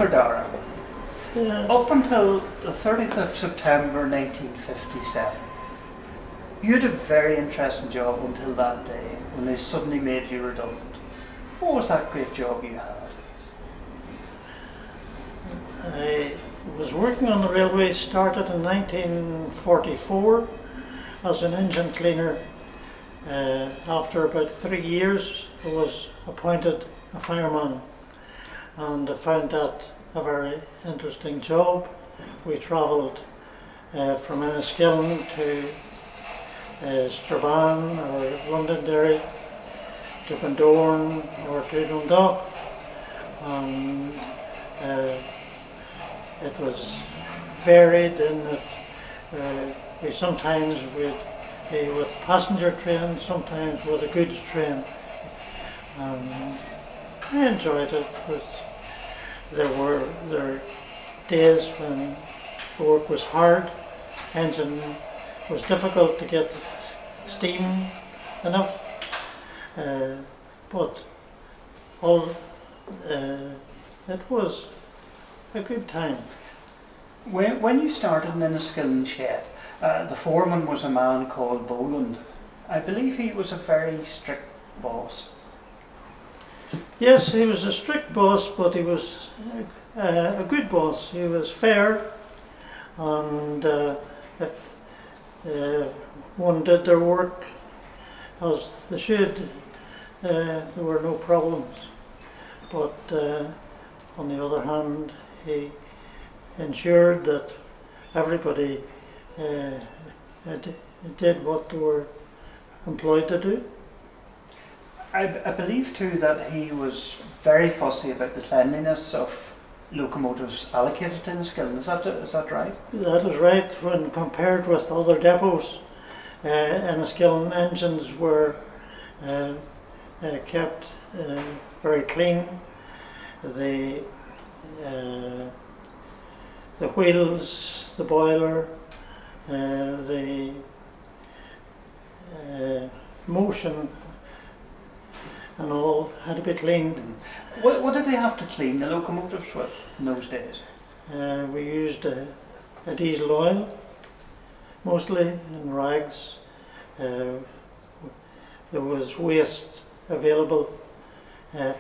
Arthur Darragh. Yeah. Up until the 30th of September 1957, you had a very interesting job until that day when they suddenly made you redundant. What was that great job you had? I was working on the railway, started in 1944 as an engine cleaner. After about 3 years I was appointed a fireman, and I found that a very interesting job. We travelled from Enniskillen to Strabane or Londonderry to Bundoran or to Dundalk, and it was varied in that we sometimes would be with passenger trains, sometimes with a goods train. I enjoyed it, but there were days when the work was hard, engine was difficult to get steam enough, but it was a good time. When you started in Enniskillen Shed, the foreman was a man called Boland. I believe he was a very strict boss. Yes, he was a strict boss, but he was a good boss. He was fair, and if one did their work as they should, there were no problems. But on the other hand, he ensured that everybody did what they were employed to do. I believe too that he was very fussy about the cleanliness of locomotives allocated to Enniskillen. Is that right? That is right. When compared with other depots, Enniskillen engines were kept very clean. The wheels, the boiler, the motion and all had to be cleaned. What did they have to clean the locomotives with in those days? We used a diesel oil, mostly in rags. There was waste available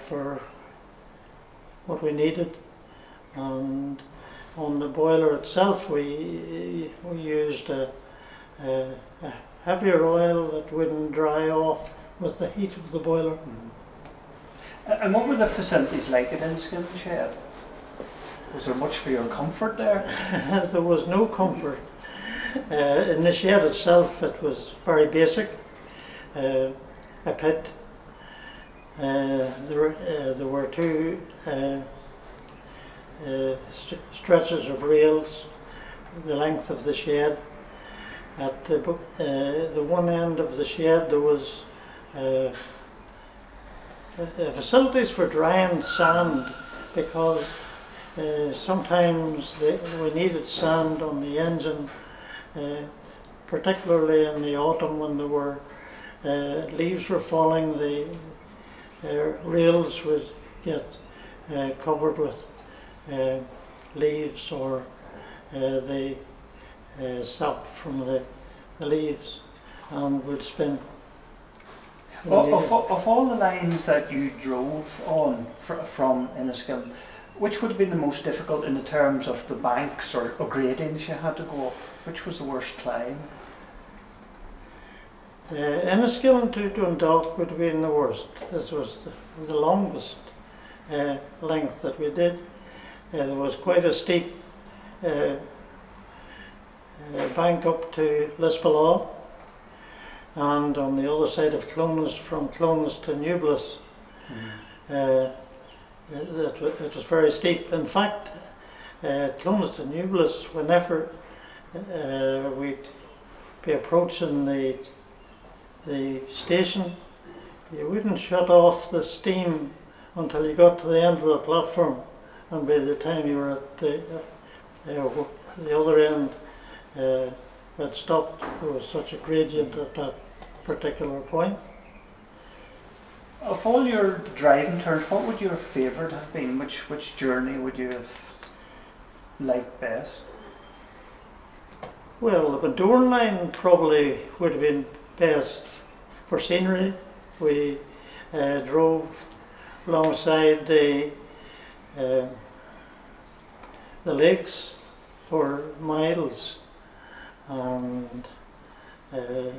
for what we needed, and on the boiler itself we used a heavier oil that wouldn't dry off with the heat of the boiler. And what were the facilities like at Enniskillen Shed? Was there much for your comfort there? There was no comfort. In the shed itself it was very basic. A pit. There were two stretches of rails the length of the shed. At the one end of the shed there was facilities for drying sand, because sometimes we needed sand on the engine, particularly in the autumn when there were leaves were falling. The rails would get covered with leaves, or the sap from the leaves, and would spin. Of all the lines that you drove on from Enniskillen, which would have been the most difficult in the terms of the banks or gradients you had to go up? Which was the worst climb? Enniskillen to Dundalk would have been the worst. This was the longest length that we did. There was quite a steep bank up to Lisbalaw, and on the other side of Clones, from Clones to Newbliss, it was very steep. In fact, Clones to Newbliss, whenever we'd be approaching the station, you wouldn't shut off the steam until you got to the end of the platform, and by the time you were at the other end, it stopped. There was such a gradient at that particular point. Of all your driving turns, what would your favourite have been? Which journey would you have liked best? Well, the Bundoran line probably would have been best for scenery. We drove alongside the lakes for miles, and there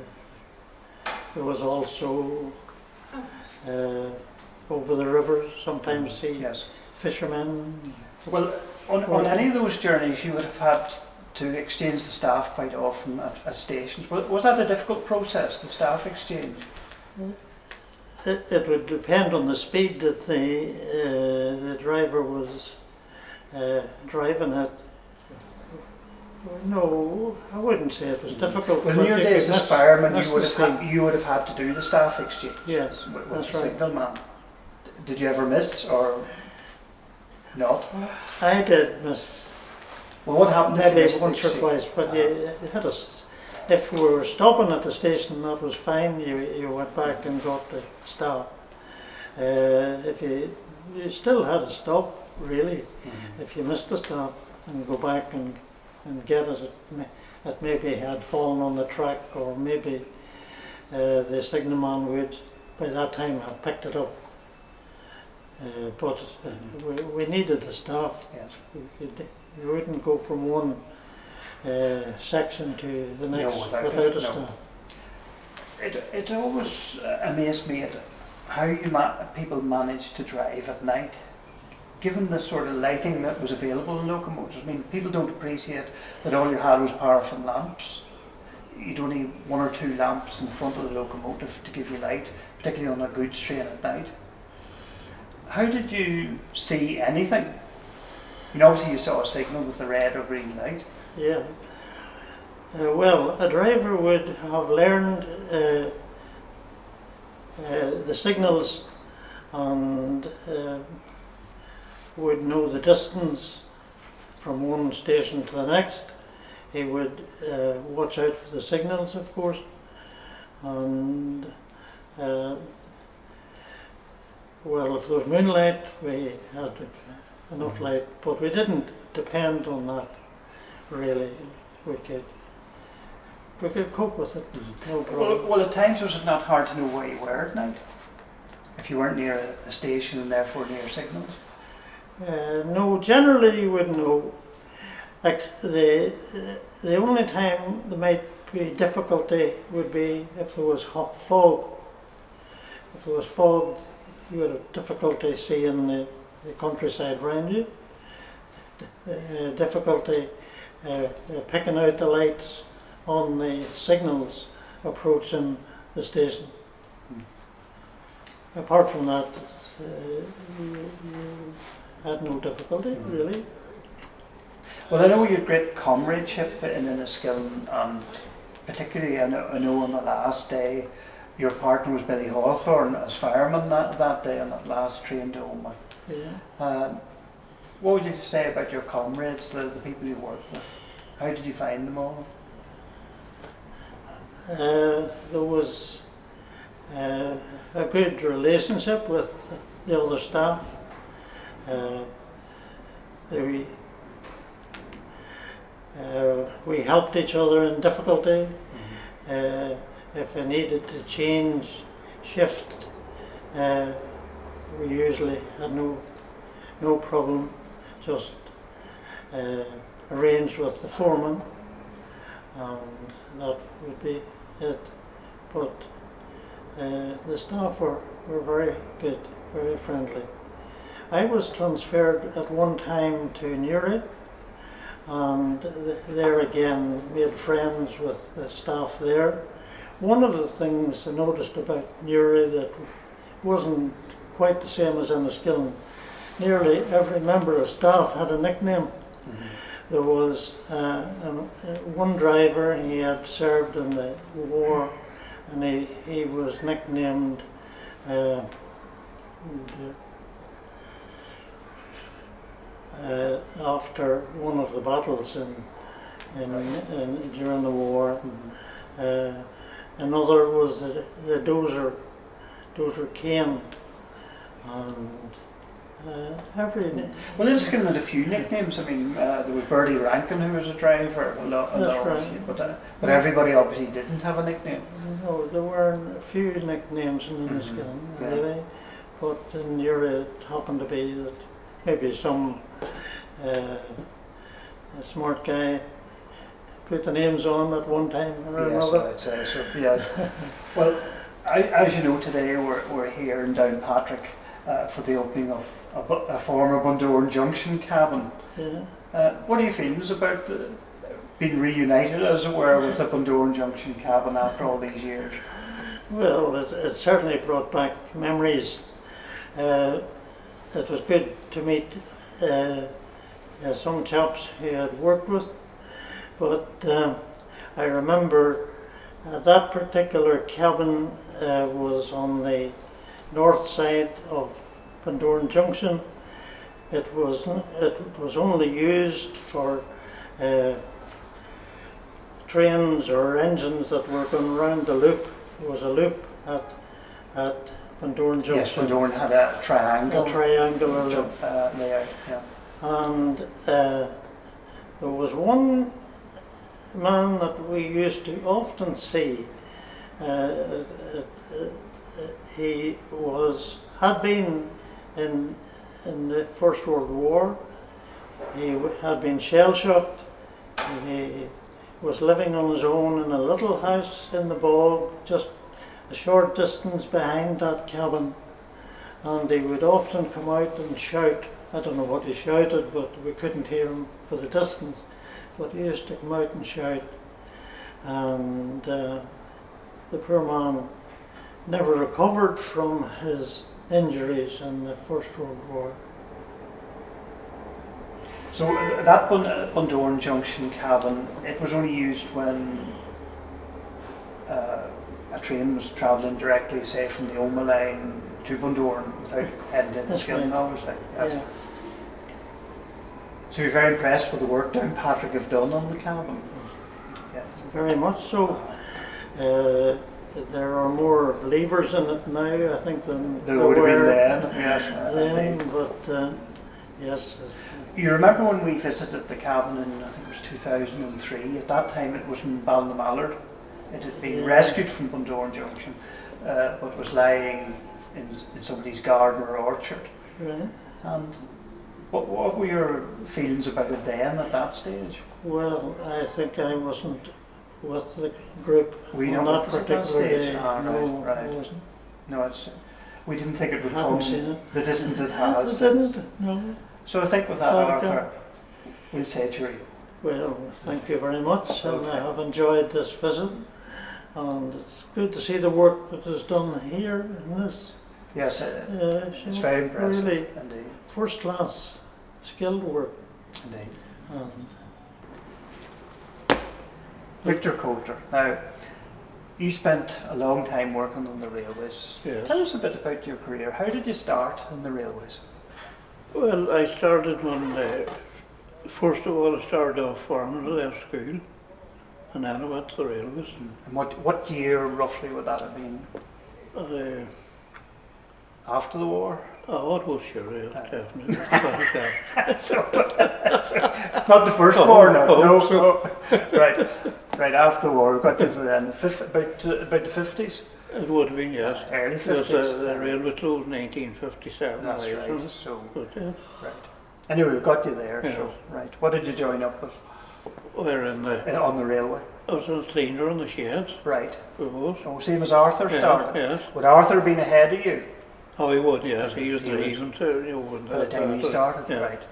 was also over the river sometimes see Yes. fishermen. Well, on any of those journeys, you would have had to exchange the staff quite often at stations. Was that a difficult process, the staff exchange? It would depend on the speed that the driver was driving at. No, I wouldn't say it was difficult. Well, in your days as fireman, you you would have had to do the staff exchange. Yes, with that's the right. signalman. Did you ever miss or not? I did miss Well, what happened if you maybe missed the once or exchange? twice, but you had if we were stopping at the station, that was fine. You went back and got the stop. If you still had to stop, really. Mhm. If you missed the stop and go back and get it, it maybe had fallen on the track, or maybe the signalman would by that time have picked it up. But we needed the staff. Yes. You wouldn't go from one section to the next without without it, a no. staff. It always amazed me at how people managed to drive at night, given the sort of lighting that was available in locomotives. I mean, people don't appreciate that all you had was paraffin lamps. You'd only one or two lamps in the front of the locomotive to give you light, particularly on a goods train at night. How did you see anything? I mean, obviously you saw a signal with the red or green light. Yeah. Well, a driver would have learned the signals and would know the distance from one station to the next. He would watch out for the signals, of course, and well, if there was moonlight, we had enough light, but we didn't depend on that, really. We could cope with it, no problem. Well, at times was it not hard to know where you were at night? If you weren't near a station and therefore near signals? No, generally you wouldn't know. The only time there might be difficulty would be if there was fog. If there was fog, you would have difficulty seeing the countryside around you. Difficulty picking out the lights on the signals approaching the station. Apart from that, you had no difficulty, really. Well, I know you had great comradeship in Enniskillen, and particularly I know on the last day your partner was Billy Hawthorne as fireman that day on that last train to Omagh. Yeah. What would you say about your comrades, the people you worked with? How did you find them all? There was a good relationship with the other staff. We helped each other in difficulty. If I needed to change shift, we usually had no problem. Just arrange with the foreman, and that would be it. But the staff were very good, very friendly. I was transferred at one time to Newry, and there again made friends with the staff there. One of the things I noticed about Newry that wasn't quite the same as Enniskillen, nearly every member of staff had a nickname. Mm-hmm. There was one driver, he had served in the war, and he was nicknamed after one of the battles during the war. Mm-hmm. Another was the dozer Dozer Kane, and every Well, Enniskillen had a few nicknames. I mean, there was Bertie Rankin, who was a driver, but everybody obviously didn't have a nickname. no, there were a few nicknames in Enniskillen, really, but in Uri it happened to be that maybe some a smart guy put the names on at one time or another. I'd say so. Yes. Well, as you know, today we're here in Downpatrick for the opening of a former Bundoran Junction cabin. Yeah. What are your feelings about being reunited, as it were, with the Bundoran Junction cabin after all these years? Well, it certainly brought back memories. It was good to meet some chaps who had worked with, but I remember that particular cabin was on the north side of Bundoran Junction. It was only used for trains or engines that were going around the loop. There was a loop at Bundoran Junction. Yes, Bundoran had a triangle. A triangular loop. Layout, yeah. And there was one man that we used to often see. He had been in the First World War. He had been shell-shocked. He was living on his own in a little house in the bog, just a short distance behind that cabin. And he would often come out and shout. I don't know what he shouted, but we couldn't hear him for the distance. But he used to come out and shout. And the poor man never recovered from his injuries in the First World War. So that Bundoran Junction cabin, it was only used when a train was travelling directly, say, from the Omagh line to Bundoran without heading to Enniskillen, obviously. Yes. Yeah. So you're very impressed with the work Downpatrick have done on the cabin? Yes. Very much so. There are more levers in it now, I think, than There would have been then, yes. Then, but yes. You remember when we visited the cabin in, I think it was 2003, at that time it was in Ballymallard. It had been rescued from Bundoran Junction, but was lying in somebody's garden or orchard. Right. And what were your feelings about it then at that stage? Well, I think I wasn't with the group We on not that with it at that particular stage? day. Ah, No, right. I wasn't. No, we didn't think it would Hadn't come seen it. the distance it has. I didn't, no. So I think with that, Okay. Arthur, we'll say cheerio. Well, thank you very much, and I have enjoyed this visit, and it's good to see the work that is done here in this. Yes, it's very impressive. Really Indeed. first-class skilled work. Indeed. And Victor Coalter. Now, you spent a long time working on the railways. Yes. Tell us a bit about your career. How did you start in the railways? Well, I started when, first of all, I started off farming, I left school, and then I went to the railways. And what year roughly would that have been? After the war? Oh, it was sure, yes, definitely. Not the first war, no. Oh, No, no. Right after the war. We got to then about the 50s? It would have been, yes. Early Because 50s. the railway closed in 1957. That's I right. think. So, But, right. Anyway, we got you there. Yeah. So, right. What did you join up with we're in the, on the railway? I was in the cleaner in the sheds. Right. We was. Oh, same as Arthur started. Yes. Would Arthur have been ahead of you Oh, he would, yes. He was He was. driving to, you know, when by the time you started? Yeah. Right.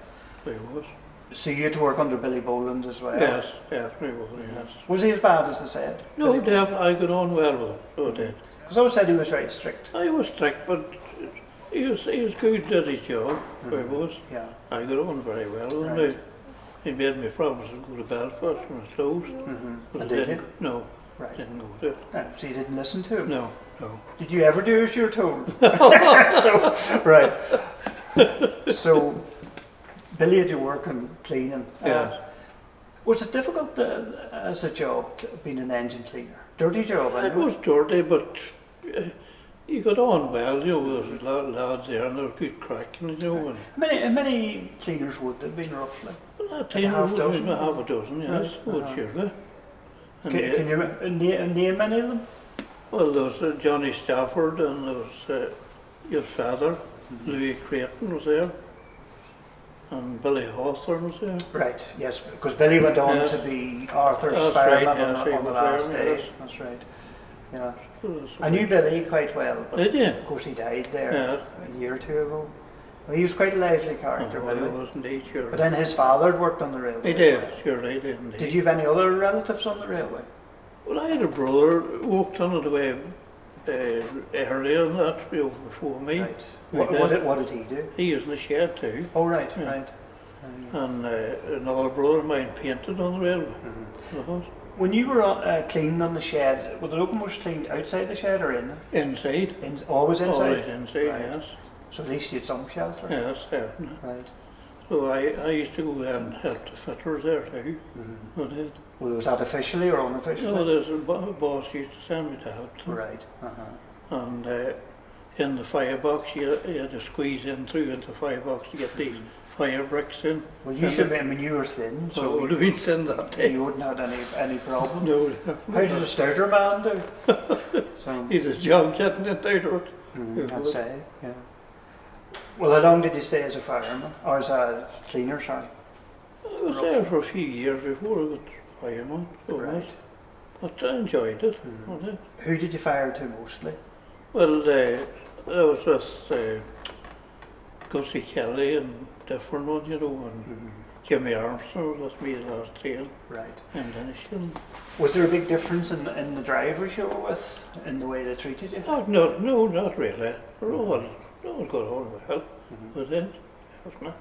He was. So you had to work under Billy Boland as well? Yes, definitely was, yes. Was he as bad as they said? No, definitely, I got on well with him, so I did. Because I said he was very strict. I was strict, but he was good at his job, he was. Yeah. I got on very well with him. Right. He made me promise to go to Belfast when it was closed. Mm-hmm. But And I did didn't. you? No, Right. didn't go to it. So you didn't listen to him? No, no. Did you ever do as you were told? So, right. So, Billy had you working cleaning. Yes. Was it difficult as a job, being an engine cleaner? Dirty job, I It know. was dirty, but You got on well, you know, there was a lot of lads there and there was good cracking, you know. And How many cleaners would there have been roughly? that time half there was dozen? half a dozen, yes, Right, would surely. And Can you name any of them? well, there was Johnny Stafford and there was your father, Louis Creighton was there, and Billy Hawthorne was there. Right, yes, because Billy went on Yes. to be Arthur's That's fireman right, yes, he on the was last there, day. yes. That's right. Yeah. So that's I knew Billy quite well, but Did you? of course he died there Yes. a year or two ago. Well, he was quite a lively character, Oh, he Billy. was indeed, sure. But then his father had worked on the railway. He as did, well. surely he did indeed. Did you have any other relatives on the railway? Well, I had a brother who worked on it away earlier than that, you know, before me. Right. We What did he do? He was in the shed too. Oh, right, Yeah. right. And another brother of mine painted on the railway. Mhm. When you were cleaning on the shed, were the locomotives cleaned outside the shed or in? Inside. Always inside? Always inside, Right. yes. So at least you had some shelter? Yes, certainly. Right. So I used to go there and help the fitters there too. Mm-hmm. I did. Well, was that officially or unofficially? No, there's a boss used to send me to help them. Right. Uh-huh. And in the firebox, you had to squeeze in through into the firebox to get these fire bricks in. Well, you should be, I mean, you were thin, So so it would have been thin that day. you wouldn't have had any problem. No, How did a stouter man do? So, he was young getting it out of it. I'd say, yeah. Well, how long did you stay as a fireman? Or as a cleaner, sorry? I was there for a few years before I got fireman. So I was. But I enjoyed it. I did. Who did you fire to mostly? Well, I was with Gussie Kelly and different ones, you know, and Jimmy Armstrong was with me the last trail. Right. And then Was there a big difference in the drivers you were with, in the way they treated you? oh, no, not really. They all got on well. I did, wasn't it?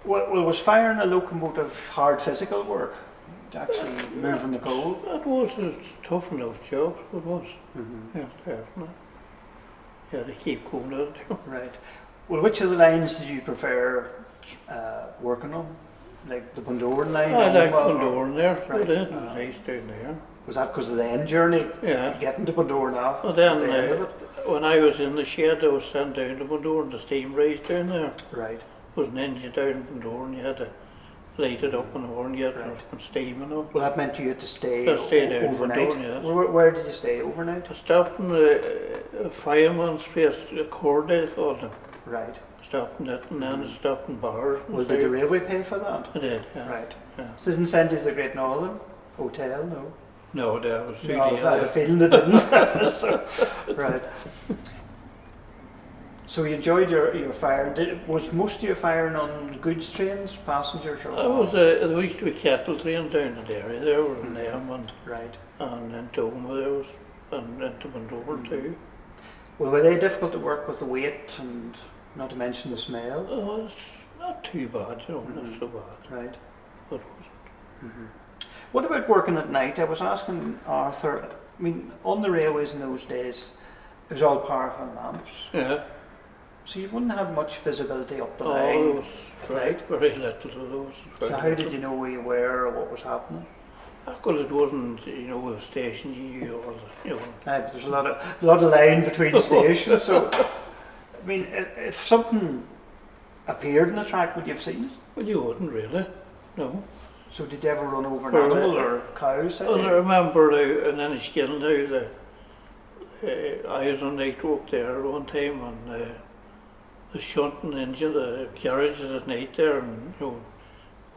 Well, was firing a locomotive hard physical work? Actually moving the coal? That was a tough enough job, it was. Mm-hmm. Yeah, definitely. You had to keep going at it. Right. Well, which of the lines did you prefer working on? Like the Bundoran line? I liked Omagh, or- Bundoran there, I Right. did. It was nice down there. Was that because of the end journey? Yeah. Getting to Bundoran now? Well, then, at the end of it? when I was in the shed, I was sent down to Bundoran, the steam raise down there. Right. There was an engine down in Bundoran, you had to light it up in the morning, get it Right. up and steam and all. Well, that meant you had to stay I stayed there for overnight. Bundoran, yes. Where did you stay overnight? I stopped in a fireman's place, a cord they called it. Right. Stopped in it, and then I stopped in bars. and Well, did the stuff. railway pay for that? I did, yeah. Right. Yeah. So didn't send you to the Great Northern Hotel, no? No, that was too No, I dear. had a feeling they didn't. So, right. So you enjoyed your fire. Was most of your firing on goods trains, passengers, or I was, there used to be cattle trains down to Derry, there were in Mm-hmm. them, right? and into Omagh there was, and into Bundoran too. Well, were they difficult to work with the weight and not to mention the smell? Oh, it's not too bad, you know, Mhm. not so bad. Right. But it wasn't. What about working at night? I was asking Arthur. I mean, on the railways in those days, it was all powerful lamps, Yeah. so you wouldn't have much visibility up the Oh, line. there was very little of those. So how did you know where you were or what was happening? Well, it wasn't, you know, a station you knew all the, you know. But there's a lot of line between stations. So, I mean, if something appeared in the track, would you have seen it? Well, you wouldn't really, no. So did you ever run over an Well, animal or cows? Well, I remember now, in Enniskillen now, I was on night walk there one time, and the shunting engine, the carriages at night there, and you know,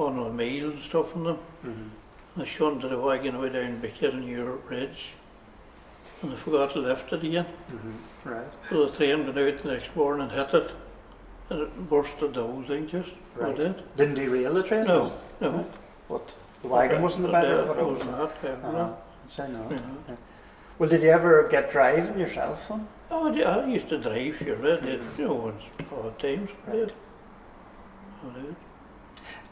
on a meal and stuff in them. Mm-hmm. I shunted the wagon away down Bekirn Bridge, and I forgot to lift it again. Mm-hmm. Right. So the train went out the next morning and hit it, and it bursted the whole thing just. Right. I did. Didn't derail the train? No, no. What? The wagon wasn't the better? It What was was not, yeah. Uh-huh. I know. You know. Yeah. Well, did you ever get driving yourself then? Oh, yeah, I used to drive, sure, I did, you know, odd times, I did. I did.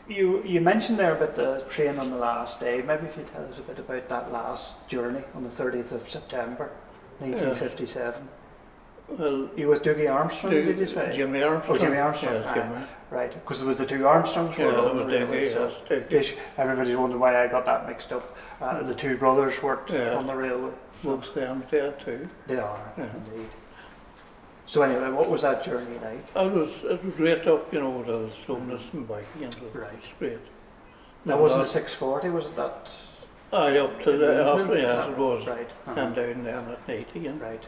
You mentioned there about the train on the last day. Maybe if you tell us a bit about that last journey on the 30th of September, 1957. Well, You with Dougie Armstrong, did you say? Jimmy Armstrong. Oh, Jimmy Armstrong. Yes, Jimmy. Right, because there was the two Armstrongs. Yeah, were that on was the railway, Dougie, so yes, Dougie. in case everybody's wondering why I got that mixed up. The two brothers worked Yeah. on the railway. Both them there too. They are, Yeah. indeed. So anyway, what was that journey like? It was great up, you know, the slowness and back again. It was Right. great. That wasn't a 640, was it that? Aye, up to yes, it was. Right. And down then at night again. Right.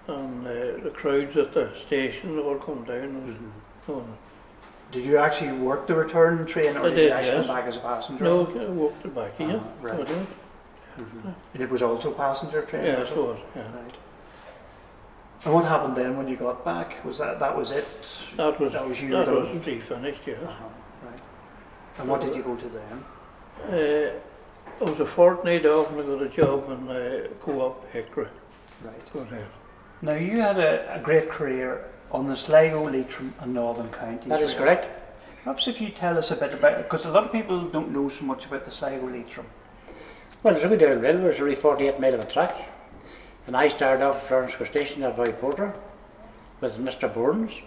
And the crowds at the station all come down. It was going. Did you actually work the return train, or I did did, you actually yes. come back as a passenger? No, I walked it back again. Right. I did. And it was also passenger train? Yeah, was it was. Yeah. Right. And what happened then when you got back? Was that was it? That was you that done? wasn't finished, yes. Right. And what did you go to then? I was a fortnight off and I got a job in Co-op Bakery. Right. Go there. Now you had a great career on the Sligo, Leitrim and Northern Counties. That is Railway. correct. Perhaps if you tell us a bit about it, because a lot of people don't know so much about the Sligo, Leitrim. Well, the River Down Railway was only 48 mile of a track, and I started off at Fermanagh Station at Coalter with Mr. Burns.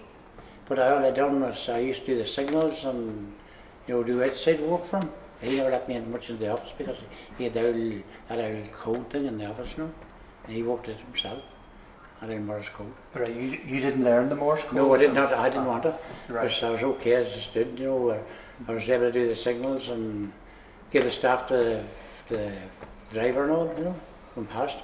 But all I done was I used to do the signals and do outside work for him. He never let me in much in the office because he had a code thing in the office, and he worked it himself. I didn't Morse code. Right. You didn't learn the Morse code? No, I did not. I didn't want to. Right. Because I was okay as a student, I was able to do the signals and give the staff to the driver and all, when passed.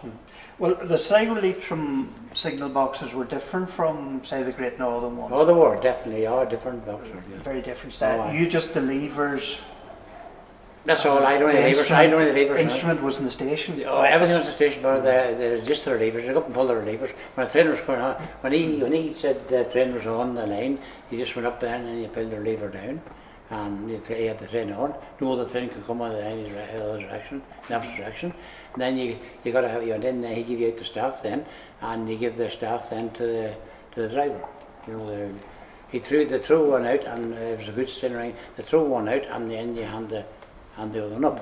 Well, the Sligo, Leitrim signal boxes were different from, say, the Great Northern ones. Oh, they were definitely different boxes. Yeah. Very different style. Oh, aye. You just the levers. That's all. I don't The know the levers. I don't know the levers. Instrument was in the station. Oh, everything was the station, but just their levers. They up and pull their levers. When the train was going on, when he said the train was on the line, he just went up there and he pulled their lever down, and he had the train on. No other train could come on the line in the other direction, the opposite direction. And then you got to have you in. He give you out the staff then, and you give the staff then to the driver. They threw one out, and it was a good train ring. They throw one out, and then you hand the other one up.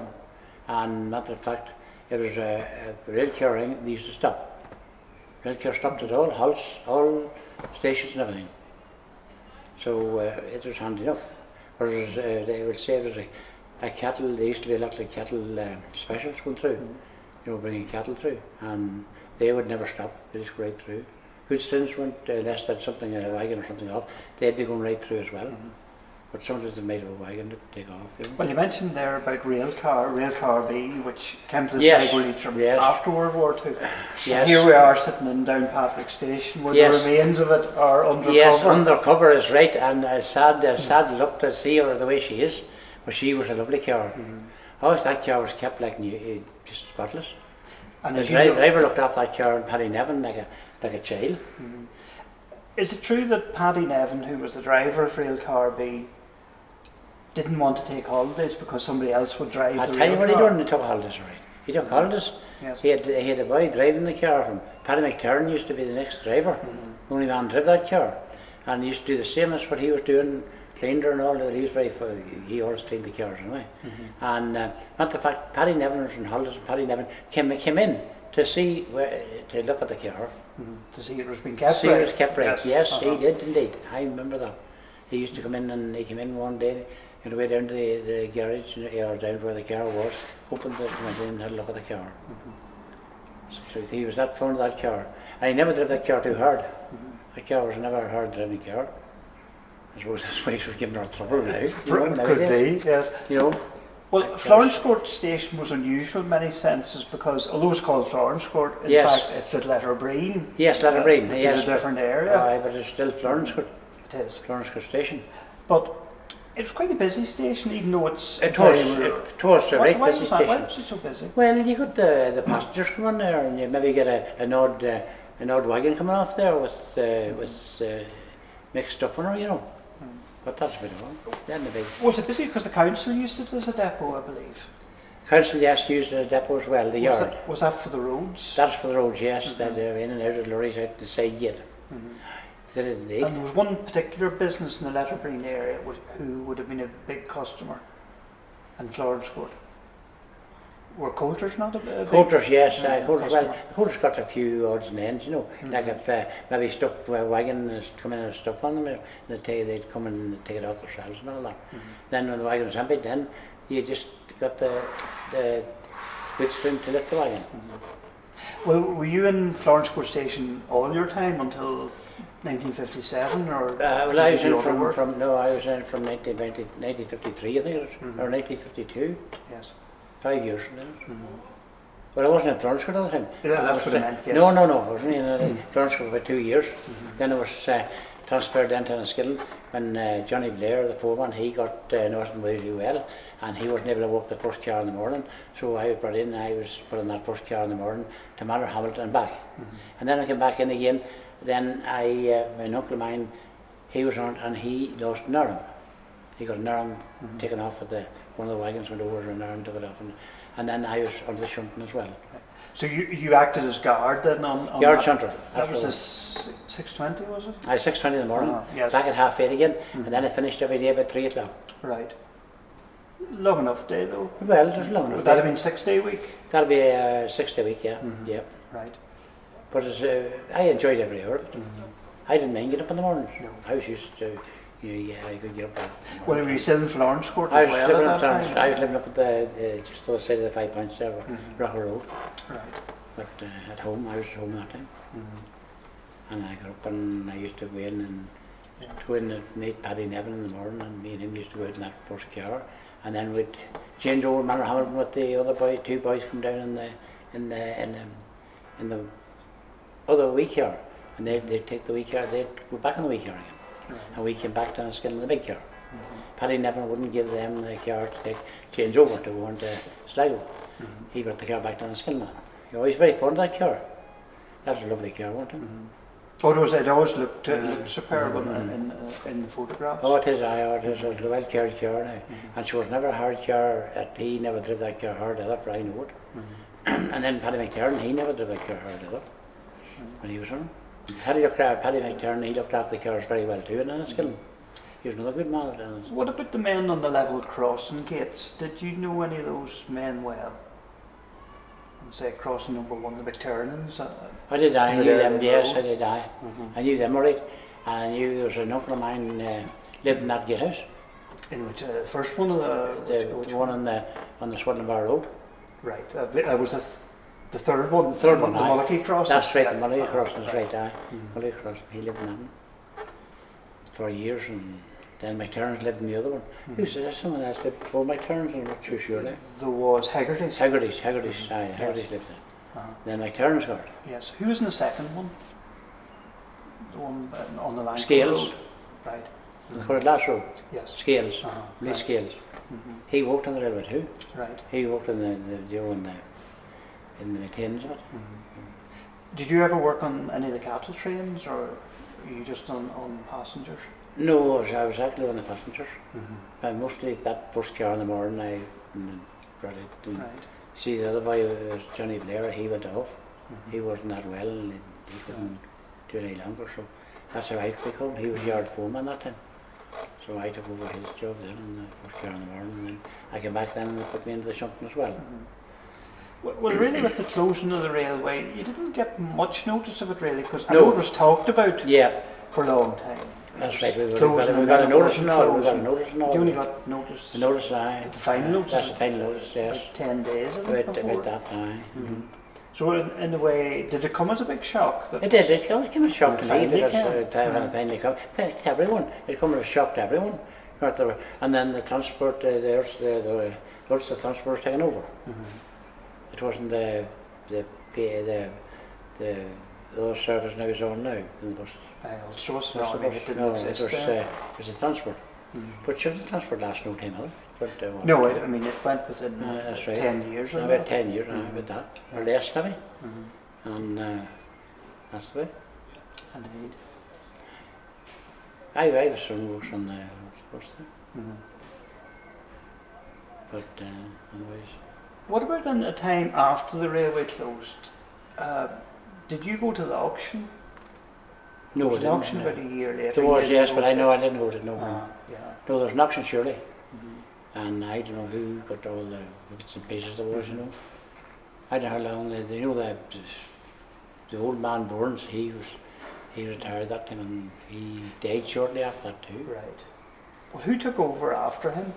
And matter of fact, it was a rail car ring, they used to stop. Rail car stopped at all halts, all stations and everything. So it was handy enough. Whereas they would say there was a cattle, there used to be a lot of cattle specials going through, bringing cattle through. And they would never stop, they just go right through. Goods trains went, unless they had something, a wagon or something off, they'd be going right through as well. But sometimes they made a wagon to take off. Well, you mentioned there about Railcar B, which came to the Yes, Sligo, Leitrim yes. after World War II. Yes. Here we are sitting in Downpatrick Station, where Yes. the remains of it are under Yes, cover. under cover is right, and a sad look to see her the way she is, but she was a lovely car. Always that car was kept like new, just spotless. And The as you know- driver looked after that car and Paddy Nevin like a child. Is it true that Paddy Nevin, who was the driver of Railcar B, didn't want to take holidays because somebody else would drive I the tell you what he railcar? done, he took holidays, right? He took holidays. Yes. He had a boy driving the car from Paddy McTurn used to be the next driver. The only man drive that car. And he used to do the same as what he was doing, cleaned her and all that. He was he always cleaned the cars anyway. And not the fact Paddy Nevin was on holidays, and Paddy Nevin came in to see to look at the car. To see it was being kept See right. it was kept right. Yes, Uh-huh. he did indeed. I remember that. He used to come in, and he came in one day on the way down to the garage, or down where the car was, opened it, went in and had a look at the car. So he was that fond of that car. And he never drove that car too hard. That car was never a hard driving car. I suppose that's why he's giving her trouble now. Could nowadays. be, yes. Well, Yes. Florence Court Station was unusual in many senses because, although it's called Florence Court, in Yes. fact it's at Letterbreen. Yes, Letterbreen, which yes. is a different area. Aye, but it's still Florence Court Station. But it was quite a busy station, even though it's It very was rural. a right Why busy was that? Why station. was it so busy? Well, you got the passengers coming there, and you maybe get an odd wagon coming off there with mixed stuff on her, But that's a bit of fun. Then the big Was it busy because the council used it as a depot, I believe? council, yes, used the depot as well, the yard. Was that for the roads? That's for the roads, yes. That they're in and out of lorries out the side gate. Did it indeed? And there was one particular business in the Letterbreen area who would have been a big customer in Florence Court. Were Coalter's not a big Coalters, yes. customer? Coalter's got a few odds and ends, Like if maybe stuff wagon is coming in and stuff on them, they'd come and take it off themselves and all that. Then when the wagon was empty, then you just got the goods to lift the wagon. Well, were you in Florence Court Station all your time until 1957, or Well, did I you was do in other work? I was in from 1953, I think it was, or 1952. Yes. 5 years from then. Mhm. Well, I wasn't in Florence Court all the time. Yeah, I that's was, what I meant. Yes. No, I was only in Florence Court for 2 years. Then I was transferred into Enniskillen when Johnny Blair, the foreman, he got nursing really well, and he wasn't able to walk the first car in the morning. So I was brought in, and I was put in that first car in the morning to Manor Hamilton and back. And then I came back in again. Then an uncle of mine, he was on, and he lost an arm. He got an arm taken off at one of the wagons went over and an arm took it off. And then I was under the shunting as well. So you acted as guard then on Guard that? shunter. That was a 6:20, was it? I 6:20 in the morning, Yes. back at 8:30 again, and then I finished every day about 3 o'clock. Right. Long enough day though. Well, it was long enough. Would that have been 6-day week? That'll be a 6-day week, yeah. Yeah. Right. But I enjoyed every hour of it. I didn't mind getting up in the mornings. No. I was used to, I could get up. Well, were you still in Florence Court I as was well living at up that Florence. time? I was living up at the just the other side of the 5 Points there, Rocker Road. Right. But at home, I was at home that time. And I got up and I used to go in and meet Paddy Nevin in the morning, and me and him used to go out in that first car, and then we'd change over Manor Hamilton with the other boy. 2 boys come down in the other wee car, and they'd take the wee car, they'd go back in the wee car again, and we came back down Enniskillen in the big car. Paddy Nevin wouldn't give them the car to change over to go into Sligo. He brought the car back down Enniskillen. He was very fond of that car. That was a lovely car, wasn't it? Oh, it always looked superb in the photographs. Oh, it is. It is a well cared car now. And she was never a hard car. He never drove that car hard either, for I know it. And then Paddy McTiernan, he never drove that car hard either when he was on it. Paddy McTiernan, he looked after the cars very well too in Enniskillen. He was another good man at Enniskillen. What about the men on the level crossing gates? Did you know any of those men well? Say crossing number 1, the McTiernans? I did, I knew them, yes, Road. I did, I knew them all right. And I knew there was an uncle of mine lived in that gatehouse. In which first one of The one on the Swanton Bar Road. Right, that was the third one. The third one, the aye. Mullicky crossing. That's right, the Mullicky crossing is right, aye. Mullicky crossing, he lived in that one for years, and then McTiernans lived in the other one. Who said someone else lived before McTiernans? I'm not too sure now. There was Haggerty's. Haggerty's lived there. Then McTiernans got it. Yes. Who was in the second one? The one on the line. Scales. Road. Right. The Current Last Road. Yes. Scales. Lee Right. Scales. He worked on the railway too. Right. He worked in the maintenance of it. Did you ever work on any of the cattle trains, or were you just on passengers? No, I was actually on the passengers. Mostly that first car in the morning I brought it. And Right. see, the other boy was Johnny Blair, he went off. He wasn't that well, and he couldn't do it any longer, so that's how I could become. He was yard foreman that time. So I took over his job then in the first car in the morning, and then I came back then and they put me into the shunting as well. Well, really, with the closing of the railway, you didn't get much notice of it, really, because I No. know it was talked about Yeah, for a long time. that's right. We Closing got and a then notice and all. We got a closing. notice and You all. only got notice. The notice, aye. The final notice? That's the final notice, yes. Like 10 days, isn't it? About before? that, aye. So, in a way, did it come as a big shock? That It did. It came as a shock to me Finally because came. when it finally came, to everyone. It came as a shock to everyone. And then the transport, the transport was taken over. It wasn't the other service now is on now in the buses. So it's No, not, I mean, it didn't it exist was then. the transport. But sure, the transport lasted no time, No, I mean, it went within that's right. 10 years. or About that. 10 years, about that, or less maybe. And that's the way. Indeed. I was some works on the bus there. But otherwise. What about in a time after the railway closed? Did you go to the auction? No, There was I an didn't, auction no. about a year later. There was, you yes, didn't but I go know to I didn't go to it, no. yeah. No, there was an auction surely. And I don't know who got all the bits and pieces there was, you know. I don't know how long, you know, the old man Burns, he retired that time and he died shortly after that too. Right. Well, who took over after him?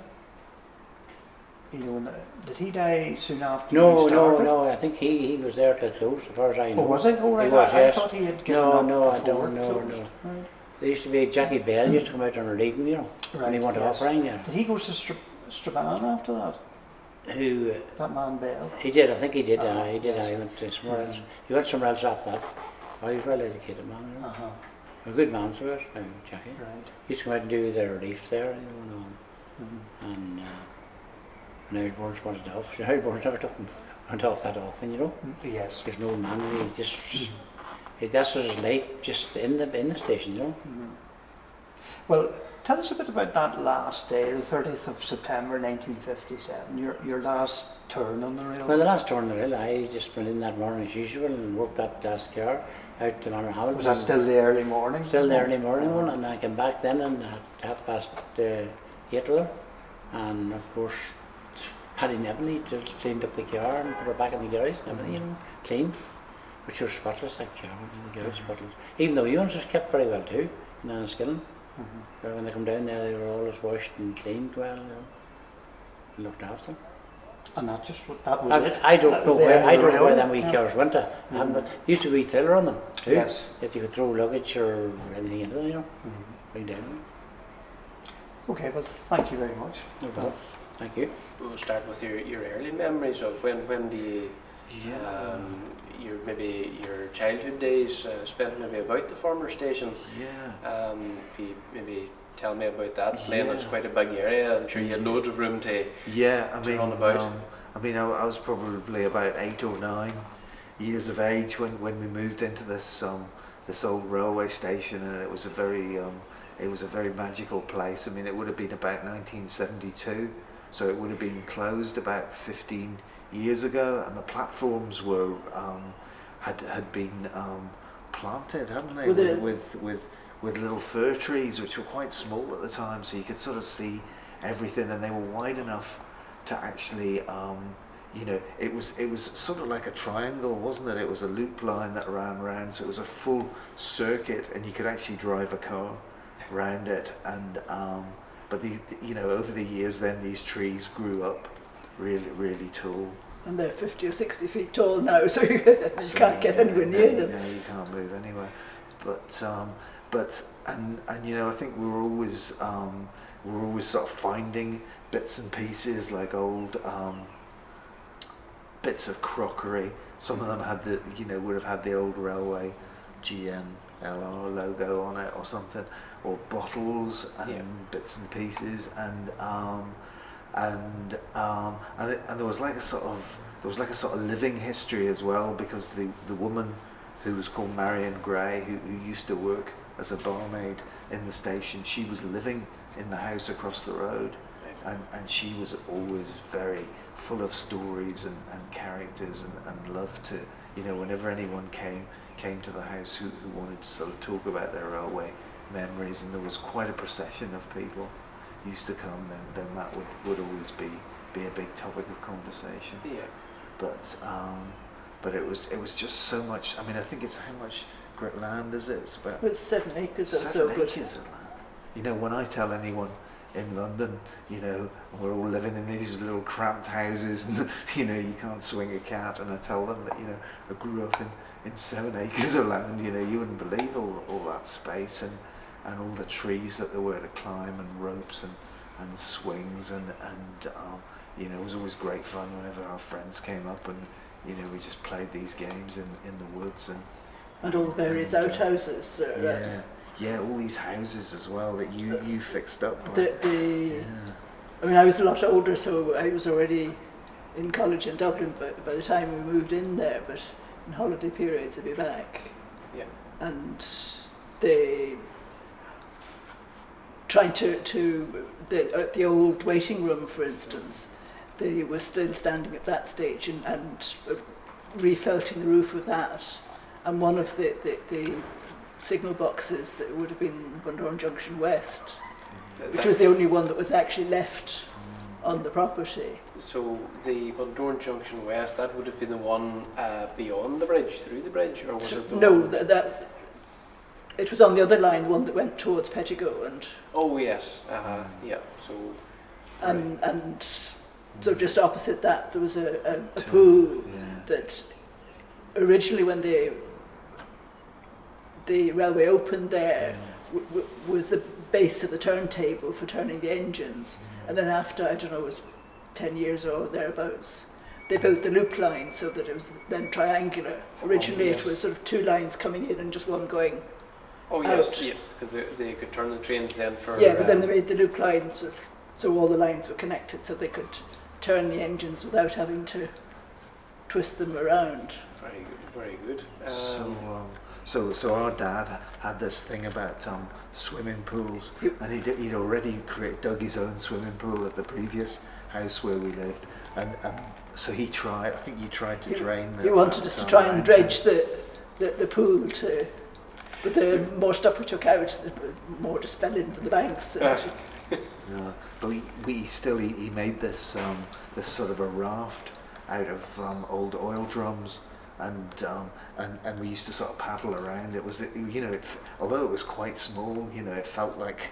you know, did he die soon after No, you started? no. I think he was there till close, as far as I know. Oh, was he? Oh, right. He was, I yes. thought he had given up I before don't it know. closed. No. Right. There used to be Jackie Bell used to come out and relieve him, you know, when he Right, went yes. off Rhine there. Did he go to Strabane after that? Who? That man Bell? He did. I think he did. He did. Yes. He went to somewhere else. He went somewhere else after that. Oh, he was well educated man. You know. Uh-huh. A good man, so it, Jackie. Right. He used to come out and do the relief there, you know, Mm-hmm. and Nailbourne's wanted off. Nailbourne's never went off that often, you know. Yes. There's no man. He just that's his life, just in the station, you know. Mm-hmm. Well, tell us a bit about that last day, the 30th of September 1957, your last turn on the railway. Well, the last turn on the rail, I just went in that morning as usual and worked that last car out to Manor. Was that still the early morning? Still the early morning one, and I came back then and had 8:30 with her, and of course Paddy Neville, he just cleaned up the car and put her back in the garage and everything, you know, clean, which was spotless, that car, the garage spotless. Even though Ewan's was kept very well too, in Enniskillen. So when they come down there, they were always washed and cleaned well, you know, and looked after. And that was it? I don't That know was the where end of the where railway? them wee cars went to. Used to be a trailer on them too. Yes. If you could throw luggage or anything into them, you know, bring down. Okay, well, thank you very much. No problem. Thank you. We'll start with your early memories of when do you, your childhood days spent maybe about the former station. Yeah. If you maybe tell me about that. Lane, it's quite a big area. I'm sure you had loads of room to run about. I was probably about 8 or 9 years of age when we moved into this old railway station, and it was a very magical place. I mean, it would have been about 1972, so it would have been closed about 15 years ago, and the platforms were had been planted, hadn't they, with little fir trees, which were quite small at the time, so you could sort of see everything, and they were wide enough to actually, it was sort of like a triangle, wasn't it? It was a loop line that ran round, so it was a full circuit, and you could actually drive a car round it. And but over the years, then these trees grew up really, really tall. And they're 50 or 60 feet tall now, so you can't get anywhere near them. No, you can't move anywhere. But I think we were always sort of finding bits and pieces, like old bits of crockery. Some of them had would have had the old railway GNRI logo on it or something, or bottles and bits and pieces, and there was like a sort of living history as well, because the woman who was called Marion Gray, who used to work as a barmaid in the station, she was living in the house across the road, and she was always very full of stories and characters, and loved to, whenever anyone came to the house who wanted to sort of talk about their railway memories, and there was quite a procession of people used to come, then that would always be a big topic of conversation. Yeah. But it was just so much. I mean, I think it's how much great land is it? It's about It's 7 acres or so. 7 acres of land. When I tell anyone in London, we're all living in these little cramped houses, and you can't swing a cat, and I tell them that I grew up in 7 acres of land, you wouldn't believe all that space, and all the trees that there were to climb, and ropes and swings, and it was always great fun whenever our friends came up, and we just played these games in the woods, and all the various outhouses. All these houses as well that you fixed up. I mean, I was a lot older, so I was already in college in Dublin by the time we moved in there, but in holiday periods I'd be back. Yeah. And they trying to the old waiting room, for instance, they were still standing at that stage and refelting the roof of that, and one of the signal boxes that would have been Bundoran Junction West, which was the only one that was actually left on the property. So the Bundoran Junction West, that would have been the one beyond the bridge, through the bridge, or was it the No, one? that it was on the other line, the one that went towards Pettigo, and Oh yes, yeah. So and So just opposite that, there was a pool that originally, when the railway opened there, was the base of the turntable for turning the engines. And then after, I don't know, it was 10 years or thereabouts, they built the loop line so that it was then triangular. Originally it was sort of 2 lines coming in and just one going out. Yeah, because they could turn the trains then for... Yeah, but then they made the loop line so all the lines were connected, so they could turn the engines without having to twist them around. Very good, very good. So our dad had this thing about swimming pools, and he'd already dug his own swimming pool at the previous house where we lived, and so he tried. I think he tried to drain. He wanted us to try and dredge the pool but the more stuff we took out, the more just fell into the banks. No, but he made this this sort of a raft out of old oil drums, and we used to sort of paddle around. It was, although it was quite small, it felt like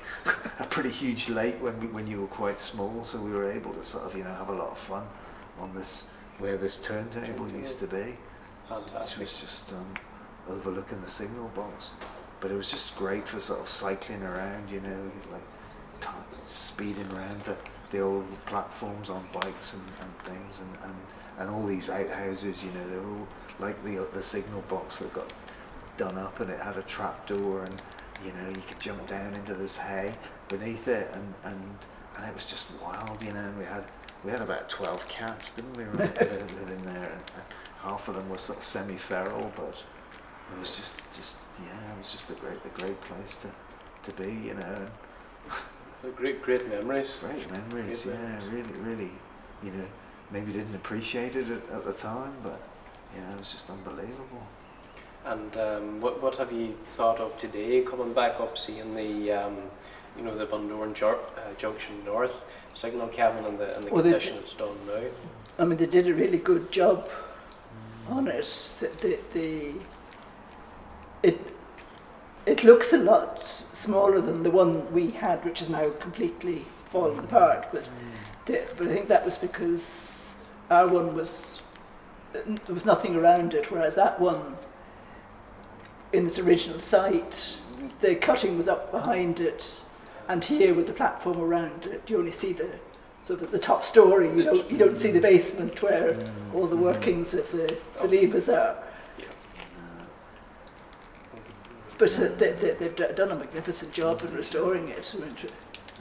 a pretty huge lake when you were quite small. So we were able to sort of have a lot of fun on this, where this turntable used to be. Fantastic. Which was just overlooking the signal box. But it was just great for sort of cycling around, he's like speeding around the old platforms on bikes and things, and all these outhouses, they're all like the signal box that got done up, and it had a trap door, and you could jump down into this hay beneath it, and it was just wild, and we had about 12 cats, didn't we, living there, and half of them were sort of semi-feral, but it was just a great place to be, Great memories. Great memories, really, maybe didn't appreciate it at the time, but it was just unbelievable. And what have you thought of today, coming back up, seeing the the Bundoran Junction North signal cabin and the condition it's done now? I mean, they did a really good job on it. It looks a lot smaller than the one we had, which is now completely fallen apart. But I think that was because our one there was nothing around it, whereas that one, in its original site, the cutting was up behind it, and here with the platform around it, you only see the top story. You don't see the basement where all the workings of the levers are. But they've done a magnificent job in restoring it.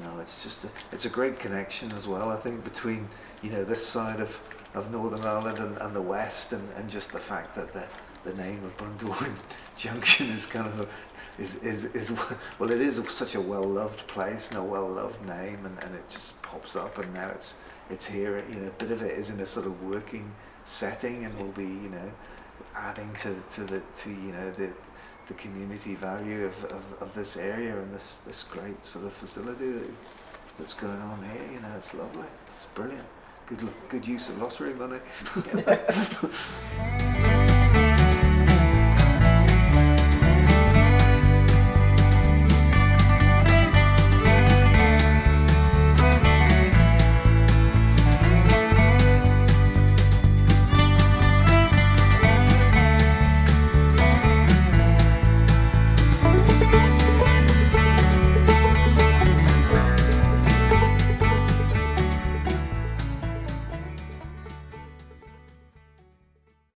No, it's a great connection as well, I think, between this side of Northern Ireland and the west, and just the fact that the name of Bundoran Junction is kind of well, it is such a well-loved place and a well-loved name, and it just pops up, and now it's here. A bit of it is in a sort of working setting, and will be adding to the community value of this area and this great sort of facility that's going on here. It's lovely. It's brilliant. Good use of lottery money.